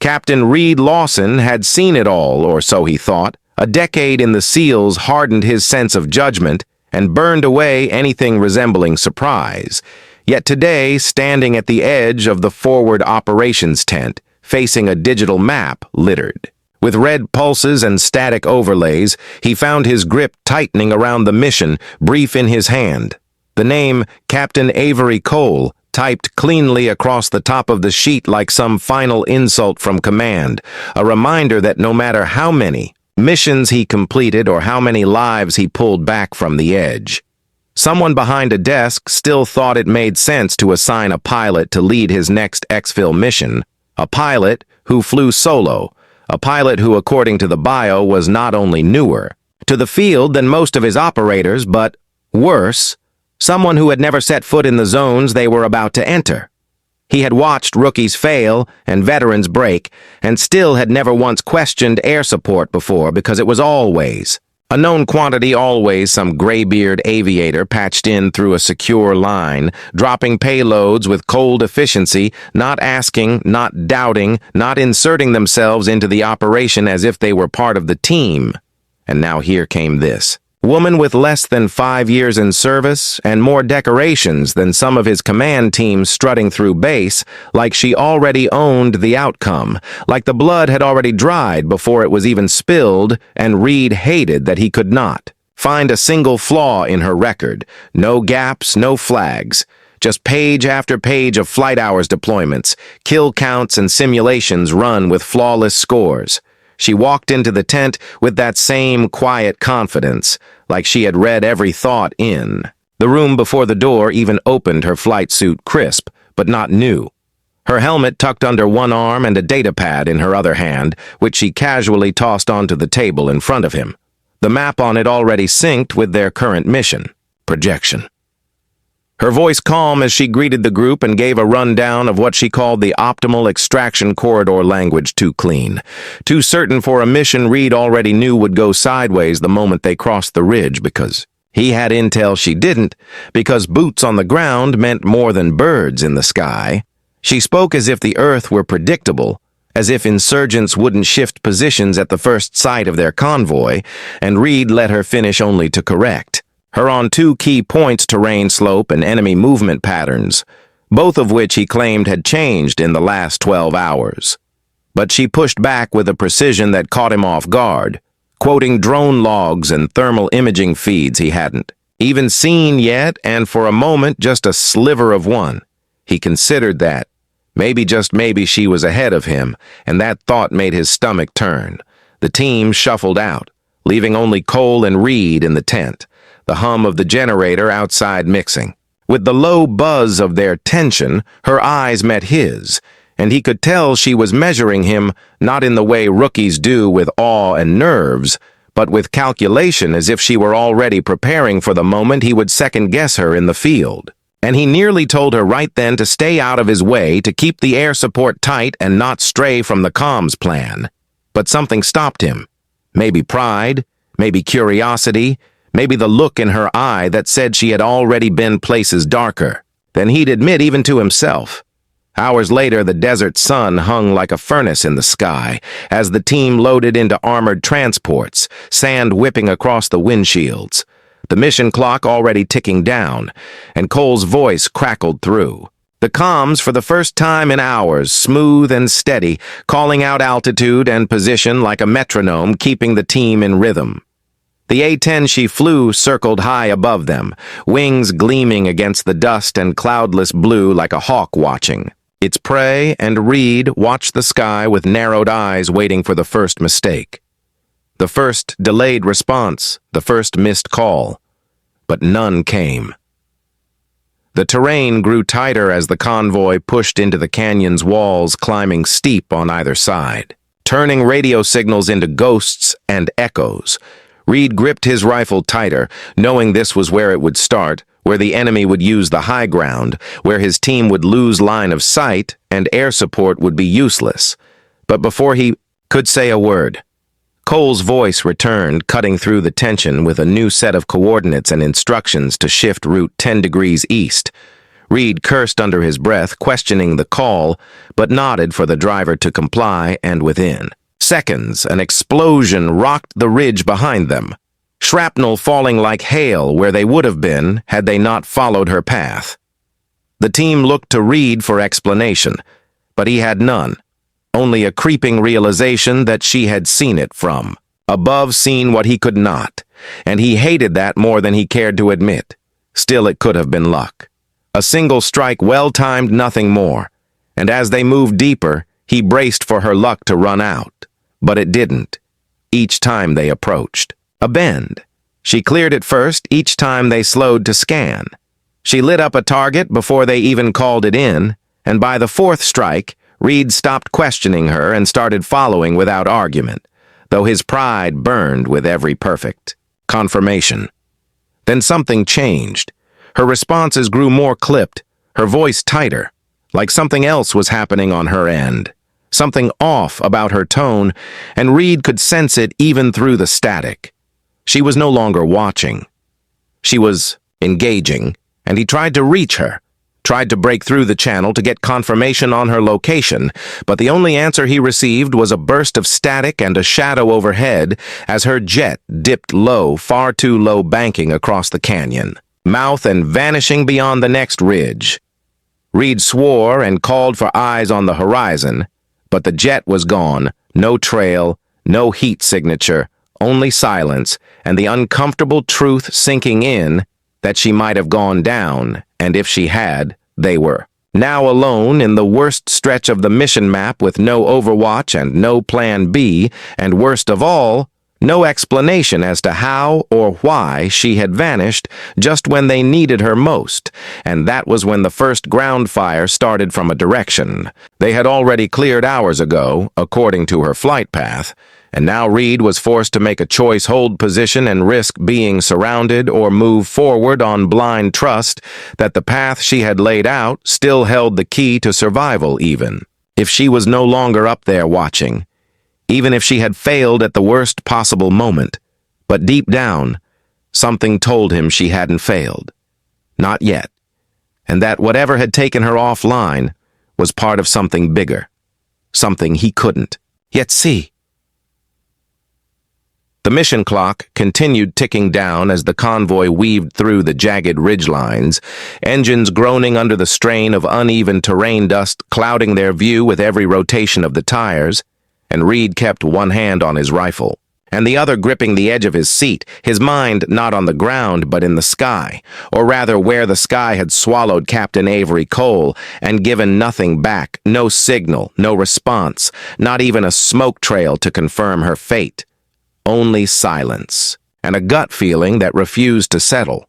Captain Reed Lawson had seen it all, or so he thought. A decade in the SEALs hardened his sense of judgment and burned away anything resembling surprise. Yet today, standing at the edge of the forward operations tent, facing a digital map littered with red pulses and static overlays, he found his grip tightening around the mission, brief in his hand. The name Captain Avery Cole, typed cleanly across the top of the sheet like some final insult from command, a reminder that no matter how many missions he completed or how many lives he pulled back from the edge, someone behind a desk still thought it made sense to assign a pilot to lead his next exfil mission, a pilot who flew solo, a pilot who, according to the bio, was not only newer to the field than most of his operators, but, worse, someone who had never set foot in the zones they were about to enter. He had watched rookies fail and veterans break, and still had never once questioned air support before because it was always a known quantity, always some graybeard aviator patched in through a secure line, dropping payloads with cold efficiency, not asking, not doubting, not inserting themselves into the operation as if they were part of the team. And now here came this woman with less than 5 years in service and more decorations than some of his command teams strutting through base, like she already owned the outcome, like the blood had already dried before it was even spilled, and Reed hated that he could not find a single flaw in her record. No gaps, no flags. Just page after page of flight hours deployments, kill counts and simulations run with flawless scores. She walked into the tent with that same quiet confidence, like she had read every thought in. The room before the door even opened her flight suit crisp, but not new. Her helmet tucked under one arm and a data pad in her other hand, which she casually tossed onto the table in front of him. The map on it already synced with their current mission, projection. Her voice calm as she greeted the group and gave a rundown of what she called the optimal extraction corridor language. Too clean, too certain for a mission Reed already knew would go sideways the moment they crossed the ridge, because he had intel she didn't, because boots on the ground meant more than birds in the sky. She spoke as if the Earth were predictable, as if insurgents wouldn't shift positions at the first sight of their convoy, and Reed let her finish only to correct her on 2 key points: terrain slope and enemy movement patterns, both of which he claimed had changed in the last 12 hours. But she pushed back with a precision that caught him off guard, quoting drone logs and thermal imaging feeds he hadn't even seen yet, and for a moment just a sliver of one. He considered that maybe, just maybe, she was ahead of him, and that thought made his stomach turn. The team shuffled out, leaving only Cole and Reed in the tent, the hum of the generator outside mixing. With the low buzz of their tension, her eyes met his, and he could tell she was measuring him not in the way rookies do, with awe and nerves, but with calculation, as if she were already preparing for the moment he would second-guess her in the field. And he nearly told her right then to stay out of his way, to keep the air support tight and not stray from the comms plan. But something stopped him. Maybe pride, maybe curiosity, maybe the look in her eye that said she had already been places darker than he'd admit even to himself. Hours later, the desert sun hung like a furnace in the sky as the team loaded into armored transports, sand whipping across the windshields. The mission clock already ticking down, and Cole's voice crackled through the comms for the first time in hours, smooth and steady, calling out altitude and position like a metronome, keeping the team in rhythm. The A-10 she flew circled high above them, wings gleaming against the dust and cloudless blue like a hawk watching its prey, and Reed watched the sky with narrowed eyes, waiting for the first mistake, the first delayed response, the first missed call. But none came. The terrain grew tighter as the convoy pushed into the canyon's walls, climbing steep on either side, turning radio signals into ghosts and echoes. Reed gripped his rifle tighter, knowing this was where it would start, where the enemy would use the high ground, where his team would lose line of sight and air support would be useless. But before he could say a word, Cole's voice returned, cutting through the tension with a new set of coordinates and instructions to shift route 10 degrees east. Reed cursed under his breath, questioning the call, but nodded for the driver to comply, and within seconds, an explosion rocked the ridge behind them, shrapnel falling like hail where they would have been had they not followed her path. The team looked to Reed for explanation, but he had none, only a creeping realization that she had seen it from above, seen what he could not, and he hated that more than he cared to admit. Still, it could have been luck. A single strike, well-timed, nothing more, and as they moved deeper, he braced for her luck to run out. But it didn't. Each time they approached a bend, she cleared it first each time they slowed to scan. She lit up a target before they even called it in, and by the fourth strike, Reed stopped questioning her and started following without argument, though his pride burned with every perfect confirmation. Then something changed. Her responses grew more clipped, her voice tighter, like something else was happening on her end. Something off about her tone, and Reed could sense it even through the static. She was no longer watching. She was engaging, and he tried to reach her, tried to break through the channel to get confirmation on her location, but the only answer he received was a burst of static and a shadow overhead as her jet dipped low, far too low, banking across the canyon, mouth and vanishing beyond the next ridge. Reed swore and called for eyes on the horizon, but the jet was gone, no trail, no heat signature, only silence, and the uncomfortable truth sinking in that she might have gone down, and if she had, they were now alone in the worst stretch of the mission map with no Overwatch and no Plan B, and worst of all, no explanation as to how or why she had vanished just when they needed her most, and that was when the first ground fire started from a direction they had already cleared hours ago, according to her flight path, and now Reed was forced to make a choice: hold position and risk being surrounded, or move forward on blind trust that the path she had laid out still held the key to survival even if she was no longer up there watching, even if she had failed at the worst possible moment. But deep down, something told him she hadn't failed. Not yet. And that whatever had taken her offline was part of something bigger, something he couldn't yet see. The mission clock continued ticking down as the convoy weaved through the jagged ridgelines, engines groaning under the strain of uneven terrain dust clouding their view with every rotation of the tires, and Reed kept one hand on his rifle, and the other gripping the edge of his seat, his mind not on the ground but in the sky, or rather where the sky had swallowed Captain Avery Cole and given nothing back, no signal, no response, not even a smoke trail to confirm her fate. Only silence, and a gut feeling that refused to settle.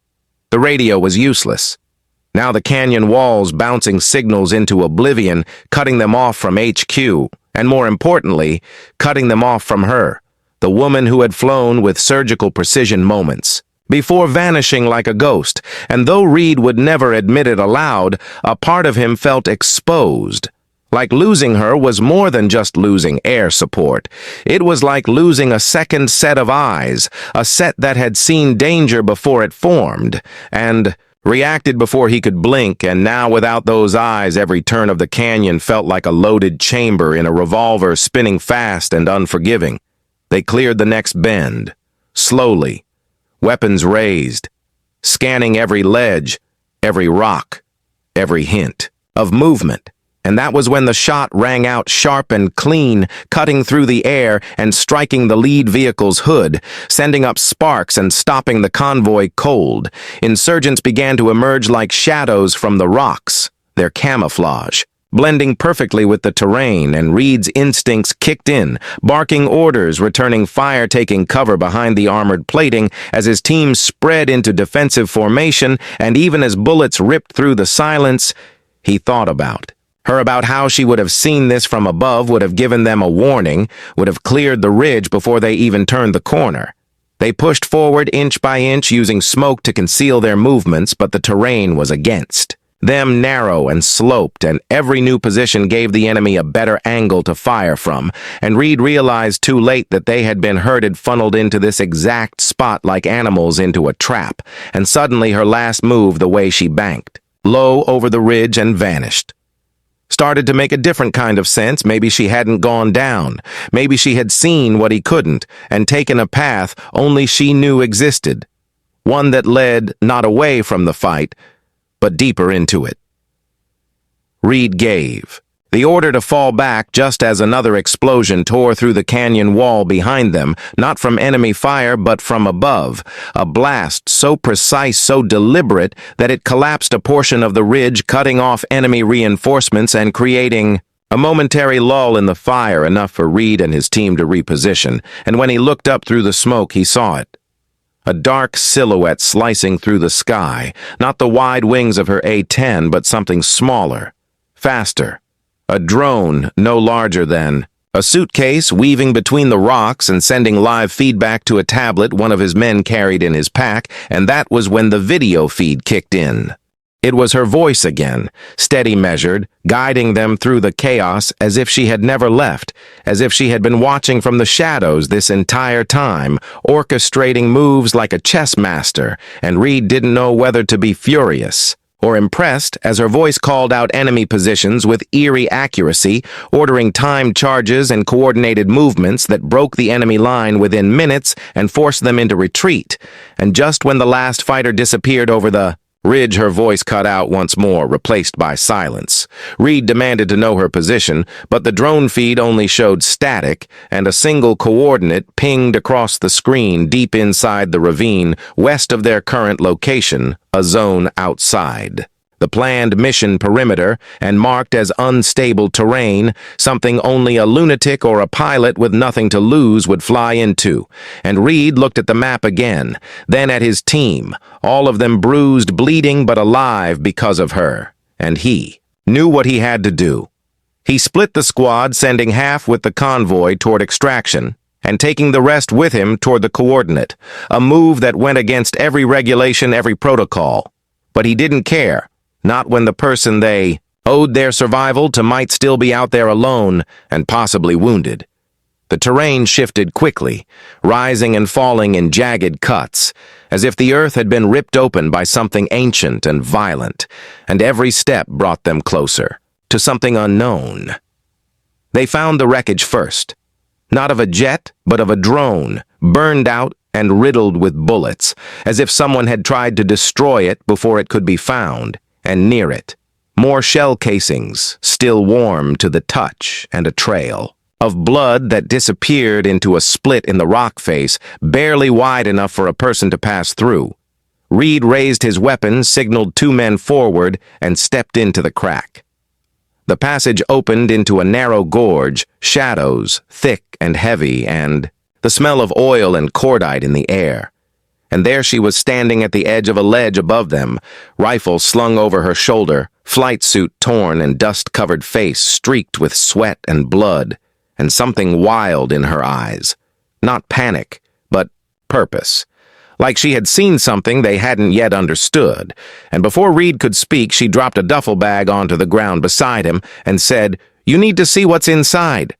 The radio was useless. Now the canyon walls bouncing signals into oblivion, cutting them off from HQ, and more importantly, cutting them off from her, the woman who had flown with surgical precision moments, before vanishing like a ghost, and though Reed would never admit it aloud, a part of him felt exposed. Like losing her was more than just losing air support. It was like losing a second set of eyes, a set that had seen danger before it formed, and reacted before he could blink, and now without those eyes every turn of the canyon felt like a loaded chamber in a revolver spinning fast and unforgiving. They cleared the next bend, slowly, weapons raised, scanning every ledge, every rock, every hint of movement. And that was when the shot rang out sharp and clean, cutting through the air and striking the lead vehicle's hood, sending up sparks and stopping the convoy cold. Insurgents began to emerge like shadows from the rocks, their camouflage blending perfectly with the terrain, and Reed's instincts kicked in, barking orders, returning fire, taking cover behind the armored plating as his team spread into defensive formation, and even as bullets ripped through the silence, he thought about her, about how she would have seen this from above, would have given them a warning, would have cleared the ridge before they even turned the corner. They pushed forward inch by inch, using smoke to conceal their movements, but the terrain was against them, narrow and sloped, and every new position gave the enemy a better angle to fire from, and Reed realized too late that they had been herded, funneled into this exact spot like animals into a trap, and suddenly her last move, the way she banked, low over the ridge and vanished. Started to make a different kind of sense. Maybe she hadn't gone down. Maybe she had seen what he couldn't and taken a path only she knew existed. One that led not away from the fight, but deeper into it. Reed gave the order to fall back just as another explosion tore through the canyon wall behind them, not from enemy fire but from above, a blast so precise, so deliberate, that it collapsed a portion of the ridge, cutting off enemy reinforcements and creating a momentary lull in the fire, enough for Reed and his team to reposition, and when he looked up through the smoke he saw it. A dark silhouette slicing through the sky, not the wide wings of her A-10 but something smaller, faster. A drone no larger than a suitcase weaving between the rocks and sending live feedback to a tablet one of his men carried in his pack, and that was when the video feed kicked in. It was her voice again, steady measured, guiding them through the chaos as if she had never left, as if she had been watching from the shadows this entire time, orchestrating moves like a chess master, and Reed didn't know whether to be furious or impressed as her voice called out enemy positions with eerie accuracy, ordering timed charges and coordinated movements that broke the enemy line within minutes and forced them into retreat. And just when the last fighter disappeared over the ridge, her voice cut out once more, replaced by silence. Reed demanded to know her position, but the drone feed only showed static, and a single coordinate pinged across the screen deep inside the ravine, west of their current location, a zone outside the planned mission perimeter, and marked as unstable terrain, something only a lunatic or a pilot with nothing to lose would fly into. And Reed looked at the map again, then at his team, all of them bruised, bleeding, but alive because of her. And he knew what he had to do. He split the squad, sending half with the convoy toward extraction, and taking the rest with him toward the coordinate, a move that went against every regulation, every protocol. But he didn't care. Not when the person they owed their survival to might still be out there alone and possibly wounded. The terrain shifted quickly, rising and falling in jagged cuts, as if the earth had been ripped open by something ancient and violent, and every step brought them closer to something unknown. They found the wreckage first, not of a jet, but of a drone, burned out and riddled with bullets, as if someone had tried to destroy it before it could be found. And near it, more shell casings, still warm to the touch, and a trail of blood that disappeared into a split in the rock face, barely wide enough for a person to pass through. Reed raised his weapon, signaled 2 men forward, and stepped into the crack. The passage opened into a narrow gorge, shadows, thick and heavy, and the smell of oil and cordite in the air. And there she was standing at the edge of a ledge above them, rifle slung over her shoulder, flight suit torn and dust-covered face streaked with sweat and blood, and something wild in her eyes. Not panic, but purpose. Like she had seen something they hadn't yet understood, and before Reed could speak, she dropped a duffel bag onto the ground beside him and said, "You need to see what's inside."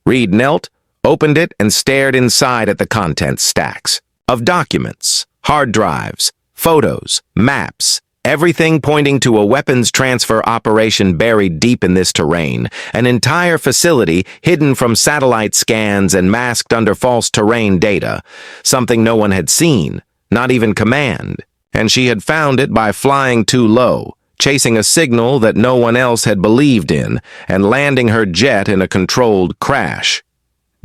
Reed knelt, opened it, and stared inside at the contents stacks. Of documents, hard drives, photos, maps, everything pointing to a weapons transfer operation buried deep in this terrain, an entire facility hidden from satellite scans and masked under false terrain data, something no one had seen, not even command, and she had found it by flying too low, chasing a signal that no one else had believed in, and landing her jet in a controlled crash.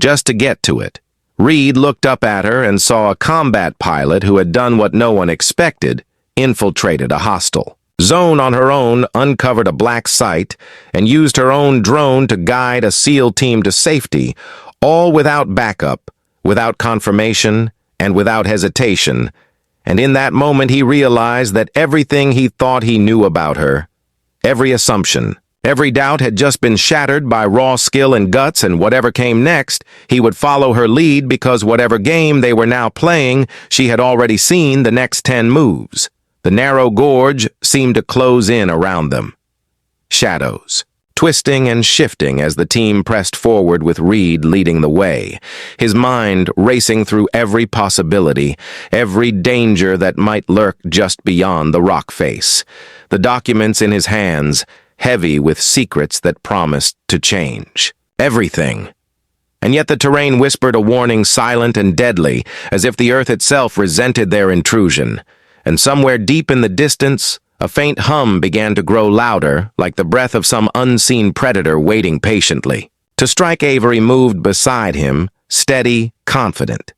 Just to get to it, Reed looked up at her and saw a combat pilot who had done what no one expected, infiltrated a hostile zone on her own, uncovered a black site, and used her own drone to guide a SEAL team to safety, all without backup, without confirmation, and without hesitation. And in that moment he realized that everything he thought he knew about her, every assumption, every doubt had just been shattered by raw skill and guts, and whatever came next, he would follow her lead because whatever game they were now playing, she had already seen the next 10 moves. The narrow gorge seemed to close in around them. Shadows, twisting and shifting as the team pressed forward with Reed leading the way, his mind racing through every possibility, every danger that might lurk just beyond the rock face. The documents in his hands, heavy with secrets that promised to change everything. And yet the terrain whispered a warning silent and deadly, as if the earth itself resented their intrusion. And somewhere deep in the distance, a faint hum began to grow louder, like the breath of some unseen predator waiting patiently. To strike, Avery moved beside him, steady, confident.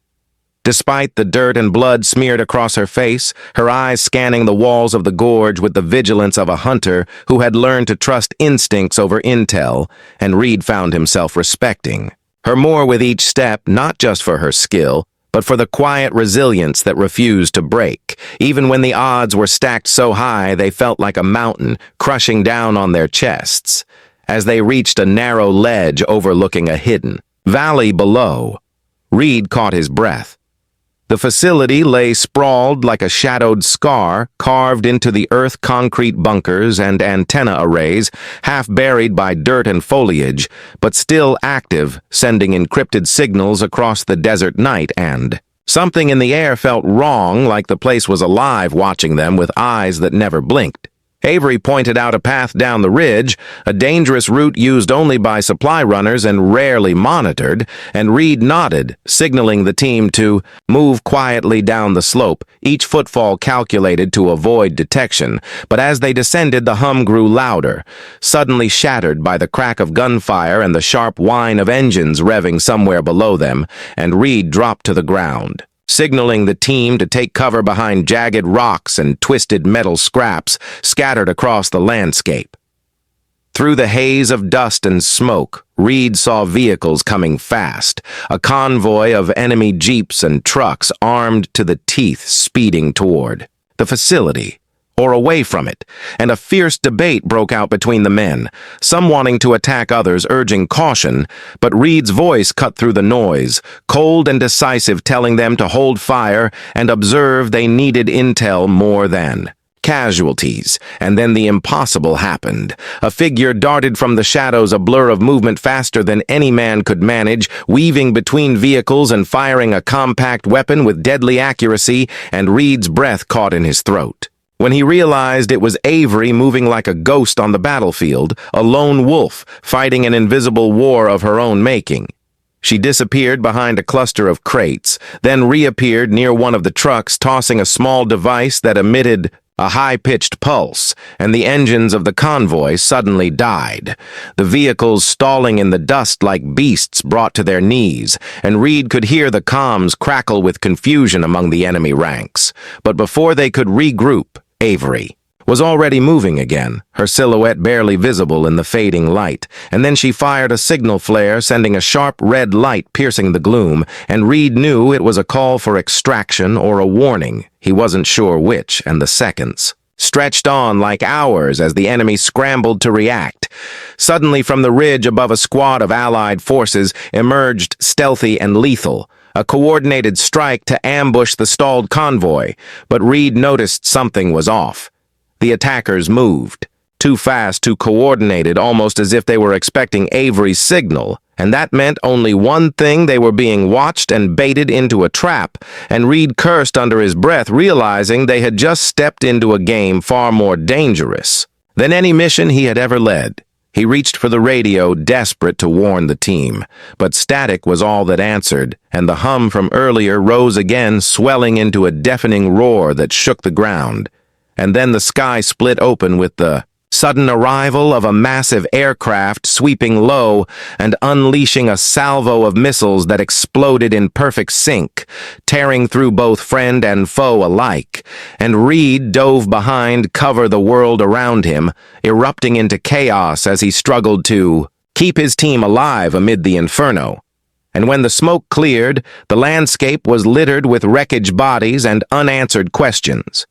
Despite the dirt and blood smeared across her face, her eyes scanning the walls of the gorge with the vigilance of a hunter who had learned to trust instincts over intel, and Reed found himself respecting her more with each step, not just for her skill, but for the quiet resilience that refused to break. Even when the odds were stacked so high they felt like a mountain crushing down on their chests. As they reached a narrow ledge overlooking a hidden valley below, Reed caught his breath. The facility lay sprawled like a shadowed scar carved into the earth, concrete bunkers and antenna arrays, half buried by dirt and foliage, but still active, sending encrypted signals across the desert night, and something in the air felt wrong, like the place was alive, watching them with eyes that never blinked. Avery pointed out a path down the ridge, a dangerous route used only by supply runners and rarely monitored, and Reed nodded, signaling the team to move quietly down the slope, each footfall calculated to avoid detection. But as they descended, the hum grew louder, suddenly shattered by the crack of gunfire and the sharp whine of engines revving somewhere below them, and Reed dropped to the ground, signaling the team to take cover behind jagged rocks and twisted metal scraps scattered across the landscape. Through the haze of dust and smoke, Reed saw vehicles coming fast, a convoy of enemy jeeps and trucks armed to the teeth speeding toward the facility, or away from it, and a fierce debate broke out between the men, some wanting to attack others, urging caution, but Reed's voice cut through the noise, cold and decisive, telling them to hold fire and observe. They needed intel more than casualties. And then the impossible happened. A figure darted from the shadows, a blur of movement faster than any man could manage, weaving between vehicles and firing a compact weapon with deadly accuracy, and Reed's breath caught in his throat when he realized it was Avery, moving like a ghost on the battlefield, a lone wolf fighting an invisible war of her own making. She disappeared behind a cluster of crates, then reappeared near one of the trucks, tossing a small device that emitted a high-pitched pulse, and the engines of the convoy suddenly died, the vehicles stalling in the dust like beasts brought to their knees, and Reed could hear the comms crackle with confusion among the enemy ranks. But before they could regroup, Avery was already moving again, her silhouette barely visible in the fading light, and then she fired a signal flare, sending a sharp red light piercing the gloom, and Reed knew it was a call for extraction or a warning. He wasn't sure which, and the seconds stretched on like hours as the enemy scrambled to react. Suddenly, from the ridge above, a squad of Allied forces emerged, stealthy and lethal, a coordinated strike to ambush the stalled convoy. But Reed noticed something was off. The attackers moved, too fast, too coordinated, almost as if they were expecting Avery's signal, and that meant only one thing: they were being watched and baited into a trap, and Reed cursed under his breath, realizing they had just stepped into a game far more dangerous than any mission he had ever led. He reached for the radio, desperate to warn the team, but static was all that answered, and the hum from earlier rose again, swelling into a deafening roar that shook the ground. And then the sky split open with the sudden arrival of a massive aircraft sweeping low and unleashing a salvo of missiles that exploded in perfect sync, tearing through both friend and foe alike. And Reed dove behind, cover the world around him, erupting into chaos as he struggled to keep his team alive amid the inferno. And when the smoke cleared, the landscape was littered with wreckage bodies and unanswered questions.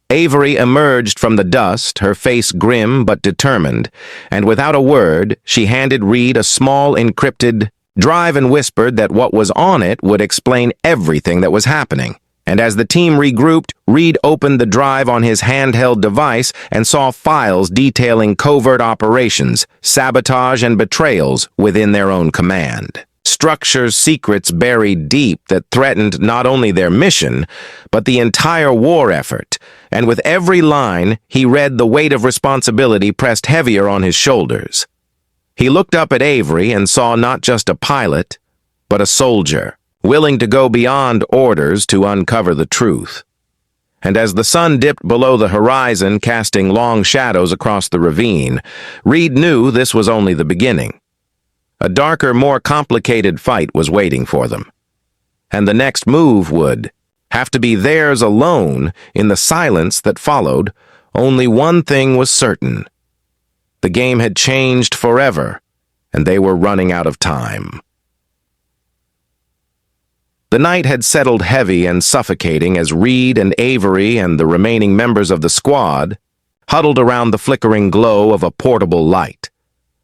Avery emerged from the dust, her face grim but determined, and without a word, she handed Reed a small encrypted drive and whispered that what was on it would explain everything that was happening. And as the team regrouped, Reed opened the drive on his handheld device and saw files detailing covert operations, sabotage, and betrayals within their own command. Structures, secrets buried deep that threatened not only their mission, but the entire war effort. And with every line, he read the weight of responsibility pressed heavier on his shoulders. He looked up at Avery and saw not just a pilot, but a soldier, willing to go beyond orders to uncover the truth. And as the sun dipped below the horizon, casting long shadows across the ravine, Reed knew this was only the beginning. A darker, more complicated fight was waiting for them. And the next move would have to be theirs alone. In the silence that followed, only one thing was certain. The game had changed forever, and they were running out of time. The night had settled heavy and suffocating as Reed and Avery and the remaining members of the squad huddled around the flickering glow of a portable light.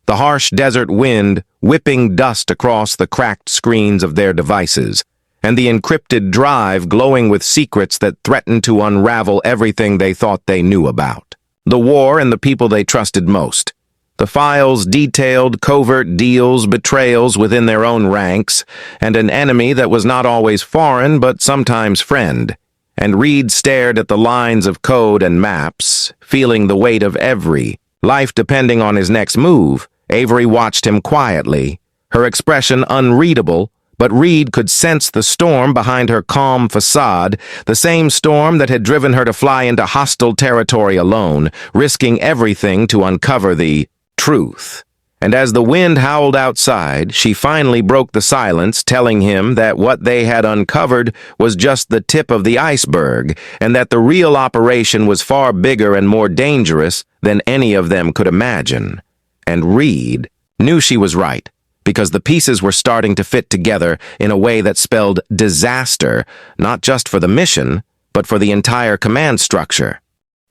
The harsh desert wind whipping dust across the cracked screens of their devices, and the encrypted drive glowing with secrets that threatened to unravel everything they thought they knew about. The war and the people they trusted most. The files detailed covert deals, betrayals within their own ranks, and an enemy that was not always foreign but sometimes friend. And Reed stared at the lines of code and maps, feeling the weight of every life depending on his next move. Avery watched him quietly, her expression unreadable, but Reed could sense the storm behind her calm facade, the same storm that had driven her to fly into hostile territory alone, risking everything to uncover the truth. And as the wind howled outside, she finally broke the silence, telling him that what they had uncovered was just the tip of the iceberg, and that the real operation was far bigger and more dangerous than any of them could imagine. And Reed knew she was right, because the pieces were starting to fit together in a way that spelled disaster, not just for the mission, but for the entire command structure.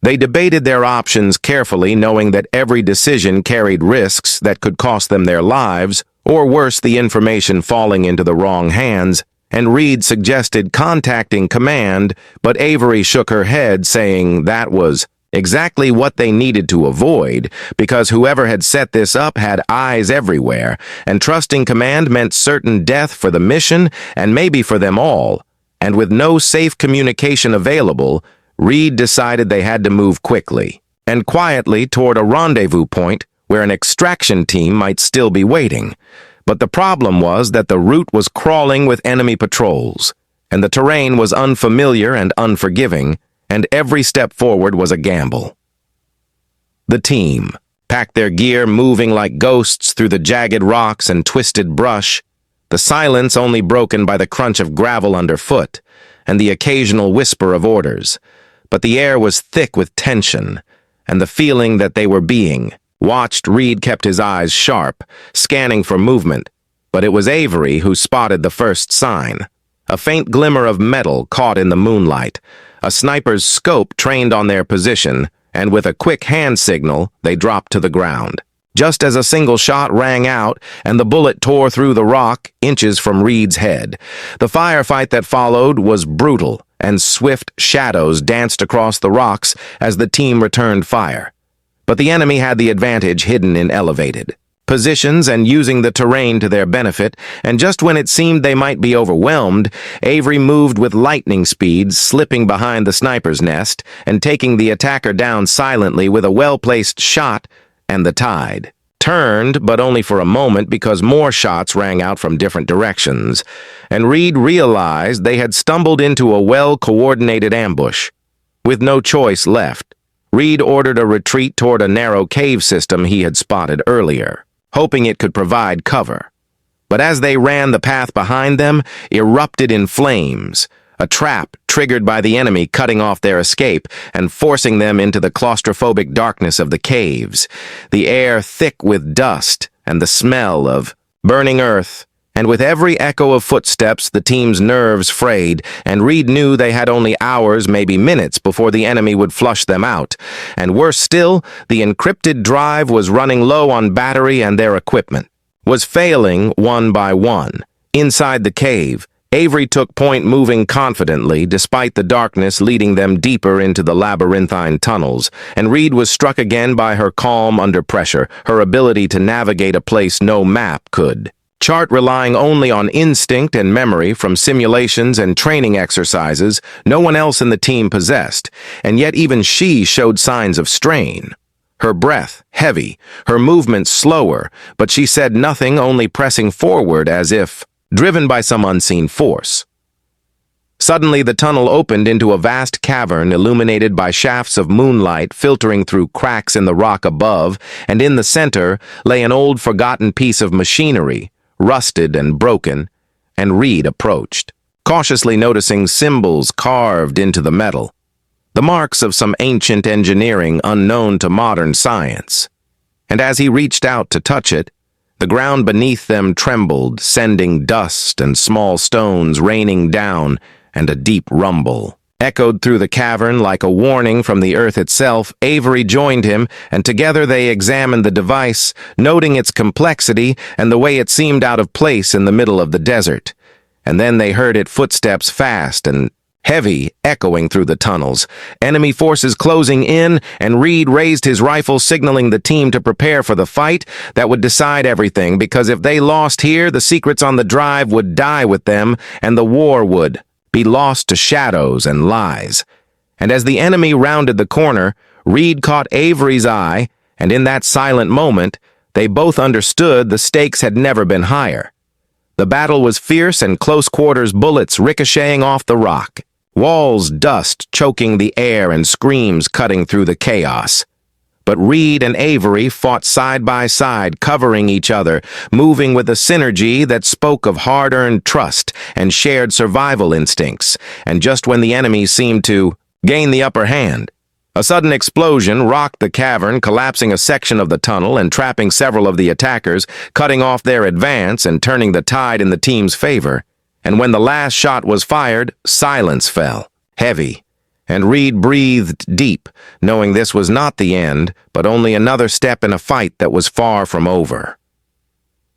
They debated their options carefully, knowing that every decision carried risks that could cost them their lives, or worse, the information falling into the wrong hands, and Reed suggested contacting command, but Avery shook her head, saying that was exactly what they needed to avoid, because whoever had set this up had eyes everywhere, and trusting command meant certain death for the mission and maybe for them all. And with no safe communication available, Reed decided they had to move quickly and quietly toward a rendezvous point where an extraction team might still be waiting. But the problem was that the route was crawling with enemy patrols, and the terrain was unfamiliar and unforgiving, and every step forward was a gamble. The team packed their gear, moving like ghosts through the jagged rocks and twisted brush, the silence only broken by the crunch of gravel underfoot and the occasional whisper of orders. But the air was thick with tension, and the feeling that they were being watched. Reed kept his eyes sharp, scanning for movement, but it was Avery who spotted the first sign. A faint glimmer of metal caught in the moonlight, a sniper's scope trained on their position, and with a quick hand signal, they dropped to the ground. Just as a single shot rang out and the bullet tore through the rock inches from Reed's head. The firefight that followed was brutal, and swift shadows danced across the rocks as the team returned fire. But the enemy had the advantage hidden in elevated positions and using the terrain to their benefit, and just when it seemed they might be overwhelmed, Avery moved with lightning speed, slipping behind the sniper's nest and taking the attacker down silently with a well-placed shot, and the tide turned, but only for a moment, because more shots rang out from different directions, and Reed realized they had stumbled into a well-coordinated ambush. With no choice left, Reed ordered a retreat toward a narrow cave system he had spotted earlier, hoping it could provide cover. But as they ran, the path behind them erupted in flames, a trap triggered by the enemy cutting off their escape and forcing them into the claustrophobic darkness of the caves, the air thick with dust and the smell of burning earth. And with every echo of footsteps, the team's nerves frayed, and Reed knew they had only hours, maybe minutes, before the enemy would flush them out. And worse still, the encrypted drive was running low on battery, and their equipment was failing one by one. Inside the cave, Avery took point, moving confidently, despite the darkness leading them deeper into the labyrinthine tunnels, and Reed was struck again by her calm under pressure, her ability to navigate a place no map could. Chart relying only on instinct and memory from simulations and training exercises no one else in the team possessed, and yet even she showed signs of strain. Her breath heavy, her movements slower, but she said nothing, only pressing forward as if driven by some unseen force. Suddenly, the tunnel opened into a vast cavern illuminated by shafts of moonlight filtering through cracks in the rock above, and in the center lay an old forgotten piece of machinery, rusted and broken, and Reed approached, cautiously noticing symbols carved into the metal, the marks of some ancient engineering unknown to modern science. And as he reached out to touch it, the ground beneath them trembled, sending dust and small stones raining down, and a deep rumble echoed through the cavern like a warning from the earth itself. Avery joined him, and together they examined the device, noting its complexity and the way it seemed out of place in the middle of the desert. And then they heard its footsteps, fast and heavy, echoing through the tunnels. Enemy forces closing in, and Reed raised his rifle, signaling the team to prepare for the fight that would decide everything, because if they lost here, the secrets on the drive would die with them, and the war would be lost to shadows and lies. And as the enemy rounded the corner, Reed caught Avery's eye, and in that silent moment, they both understood the stakes had never been higher. The battle was fierce, and close-quarters bullets ricocheting off the rock, walls dust choking the air, and screams cutting through the chaos. But Reed and Avery fought side by side, covering each other, moving with a synergy that spoke of hard-earned trust and shared survival instincts. And just when the enemy seemed to gain the upper hand, a sudden explosion rocked the cavern, collapsing a section of the tunnel and trapping several of the attackers, cutting off their advance and turning the tide in the team's favor. And when the last shot was fired, silence fell, heavy, and Reed breathed deep, knowing this was not the end, but only another step in a fight that was far from over.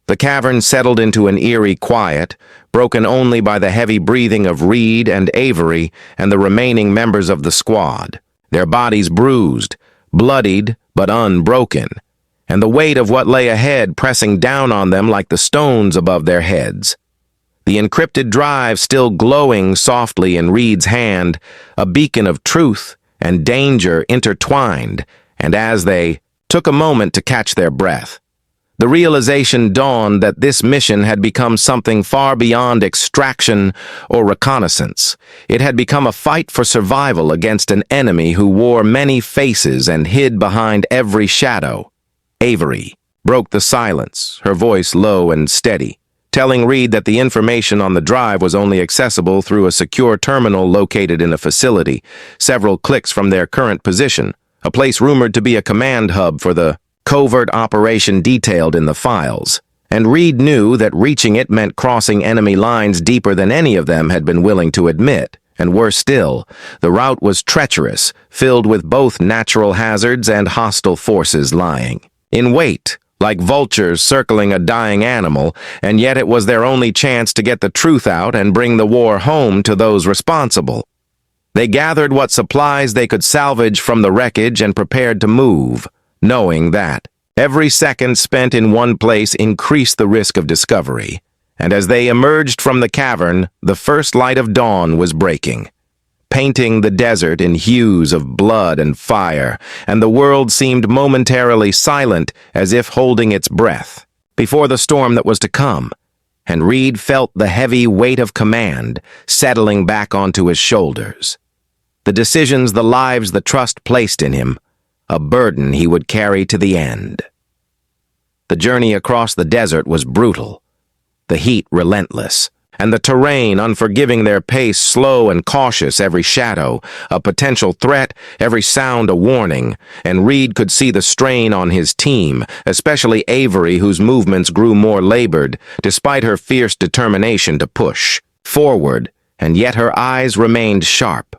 The cavern settled into an eerie quiet, broken only by the heavy breathing of Reed and Avery and the remaining members of the squad, their bodies bruised, bloodied but unbroken, and the weight of what lay ahead pressing down on them like the stones above their heads. The encrypted drive still glowing softly in Reed's hand, a beacon of truth and danger intertwined, and as they took a moment to catch their breath, the realization dawned that this mission had become something far beyond extraction or reconnaissance. It had become a fight for survival against an enemy who wore many faces and hid behind every shadow. Avery broke the silence, her voice low and steady, telling Reed that the information on the drive was only accessible through a secure terminal located in a facility, several clicks from their current position, a place rumored to be a command hub for the covert operation detailed in the files. And Reed knew that reaching it meant crossing enemy lines deeper than any of them had been willing to admit. And worse still, the route was treacherous, filled with both natural hazards and hostile forces lying in wait, like vultures circling a dying animal, and yet it was their only chance to get the truth out and bring the war home to those responsible. They gathered what supplies they could salvage from the wreckage and prepared to move, knowing that every second spent in one place increased the risk of discovery. And as they emerged from the cavern, the first light of dawn was breaking, painting the desert in hues of blood and fire, and the world seemed momentarily silent, as if holding its breath before the storm that was to come. And Reed felt the heavy weight of command settling back onto his shoulders. The decisions, the lives, the trust placed in him, a burden he would carry to the end. The journey across the desert was brutal, the heat relentless, and the terrain unforgiving, their pace slow and cautious, every shadow a potential threat, every sound a warning, and Reed could see the strain on his team, especially Avery, whose movements grew more labored, despite her fierce determination to push forward, and yet her eyes remained sharp,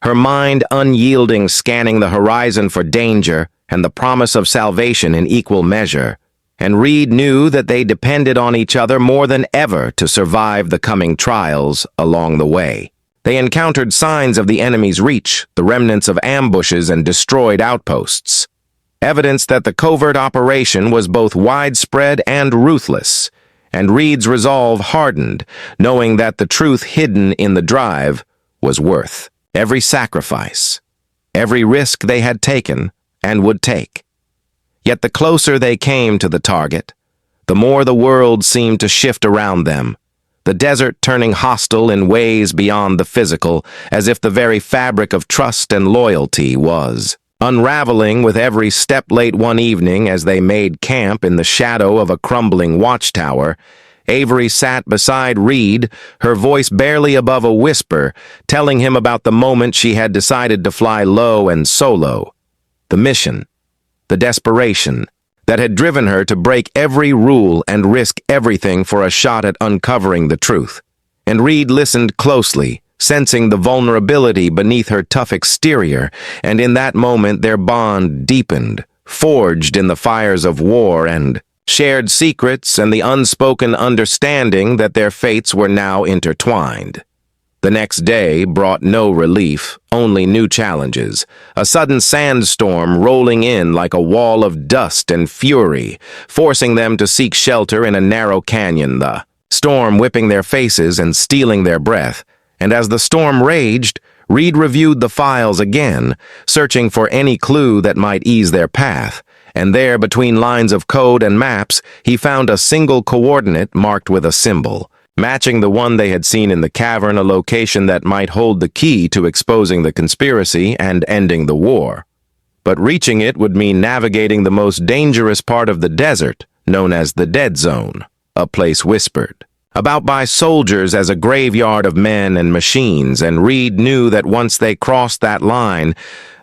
her mind unyielding, scanning the horizon for danger and the promise of salvation in equal measure. and Reed knew that they depended on each other more than ever to survive the coming trials along the way. They encountered signs of the enemy's reach, the remnants of ambushes and destroyed outposts. Evidence that the covert operation was both widespread and ruthless, and Reed's resolve hardened, knowing that the truth hidden in the drive was worth every sacrifice, every risk they had taken and would take. Yet the closer they came to the target, the more the world seemed to shift around them, the desert turning hostile in ways beyond the physical, as if the very fabric of trust and loyalty was unraveling with every step. Late one evening, as they made camp in the shadow of a crumbling watchtower, Avery sat beside Reed, her voice barely above a whisper, telling him about the moment she had decided to fly low and solo, the mission, the desperation that had driven her to break every rule and risk everything for a shot at uncovering the truth. And Reed listened closely, sensing the vulnerability beneath her tough exterior, and in that moment their bond deepened, forged in the fires of war and shared secrets and the unspoken understanding that their fates were now intertwined. The next day brought no relief, only new challenges. A sudden sandstorm rolling in like a wall of dust and fury, forcing them to seek shelter in a narrow canyon, the storm whipping their faces and stealing their breath. And as the storm raged, Reed reviewed the files again, searching for any clue that might ease their path. And there, between lines of code and maps, he found a single coordinate marked with a symbol, matching the one they had seen in the cavern, a location that might hold the key to exposing the conspiracy and ending the war. But reaching it would mean navigating the most dangerous part of the desert, known as the Dead Zone, a place whispered about by soldiers as a graveyard of men and machines, and Reed knew that once they crossed that line,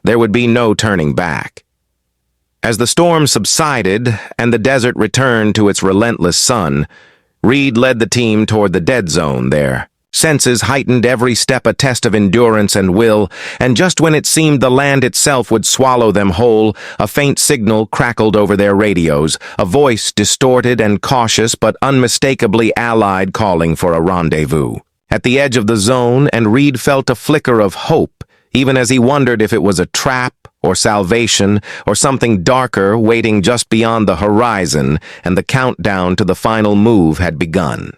there would be no turning back. As the storm subsided and the desert returned to its relentless sun, Reed led the team toward the Dead Zone. Their senses heightened, every step a test of endurance and will, and just when it seemed the land itself would swallow them whole, a faint signal crackled over their radios, a voice distorted and cautious but unmistakably allied, calling for a rendezvous. At the edge of the zone, and Reed felt a flicker of hope, even as he wondered if it was a trap or salvation or something darker waiting just beyond the horizon, and the countdown to the final move had begun.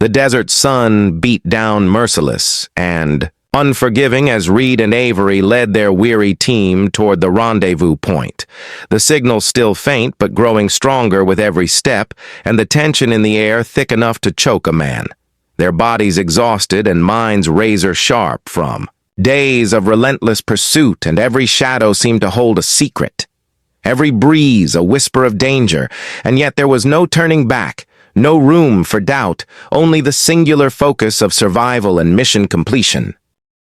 The desert sun beat down merciless and unforgiving as Reed and Avery led their weary team toward the rendezvous point. The signal still faint but growing stronger with every step, and the tension in the air thick enough to choke a man. Their bodies exhausted and minds razor-sharp from days of relentless pursuit, and every shadow seemed to hold a secret. Every breeze a whisper of danger, and yet there was no turning back. No room for doubt, only the singular focus of survival and mission completion.